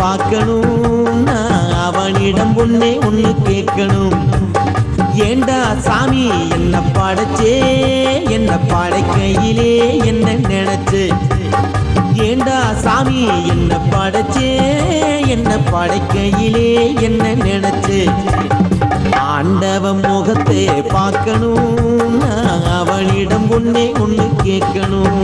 பார்க்கணும் நான் அவனிடம் ஒன்னே ஒண்ணு கேட்கணும். ஏண்டா சாமி என்ன படைச்சே என்ன படைக்கையிலே என்ன நினைச்சு. ஏண்டா சாமி என்ன படைச்சே என்ன படைக்கையிலே என்ன நினைச்சு. ஆண்டவன் முகத்தை பார்க்கணும் நான் அவனிடம் ஒன்னே ஒண்ணு கேட்கணும்.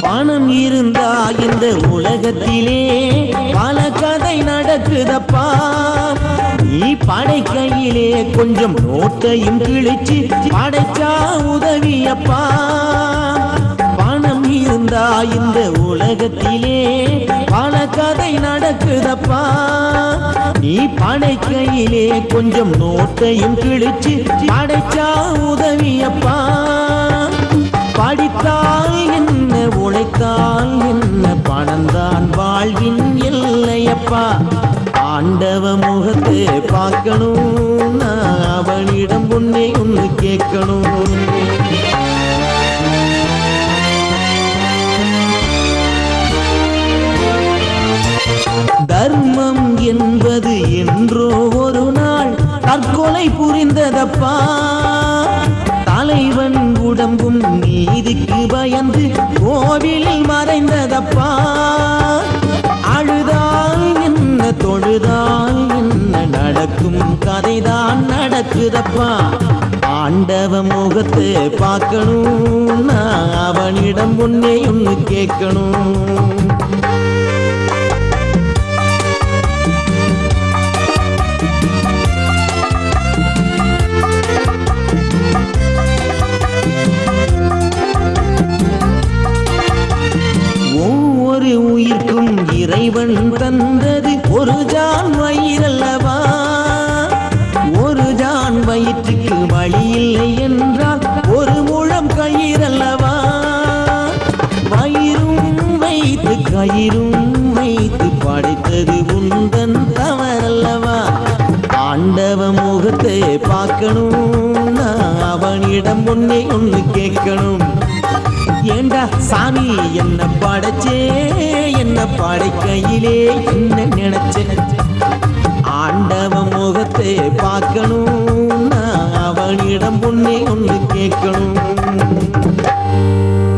பணம் இருந்தா இந்த உலகத்திலே பல கதை நடக்குதப்பா. நீ படைக்கையிலே கொஞ்சம் நோட்டையும் கிழிச்சு படைச்சா உதவியப்பா. பணம் இருந்தா இந்த உலகத்திலே பல கதை நடக்குதப்பா. நீ படைக்கையிலே கொஞ்சம் நோட்டையும் கிழிச்சு படைச்சா உதவியப்பா. படித்தால் என்ன உழைத்தால் என்ன பணந்தான் வாழ்வின் எல்லையப்பா. ஆண்டவ முகத்தை பார்க்கணும் நான் அவனிடம் ஒன்னே ஒண்ணு கேட்கணும். தர்மம் என்பது என்றோ ஒரு நாள் தற்கொலை புரிந்ததப்பா. தலைவன் உடம்பும் நீதிக்கு பயந்து கோவிலில் மறைந்ததப்பா. அழுதால் என்ன தொழுதால் என்ன நடக்கும் கதைதான் நடக்குதப்பா. ஆண்டவ முகத்தை பார்க்கணும் நான் அவனிடம் ஒன்னே ஒண்ணு கேட்கணும். ஒவ்வொரு உயிர்க்கும் இறைவன் தந்தது ஒரு ஜான் வயிறல்லவா. ஒரு ஜான் வயிற்றுக்கு வழி இல்லை என்றால் ஒரு முழம் கயிறல்லவா. வயிறும் வைத்து கயிறும் வைத்து படைத்தது உந்தன் தவறல்லவா. ஆண்டவ முகத்தை பார்க்கணும் நான் அவனிடம் ஒன்னே ஒண்ணு கேட்கணும். ஏண்டா சாமி என்ன படைச்சே என்ன படைக்கையிலே என்ன நினைச்ச. ஆண்டவ முகத்தை பார்க்கணும் நான் அவனிடம் ஒன்னே ஒண்ணு கேட்கணும்.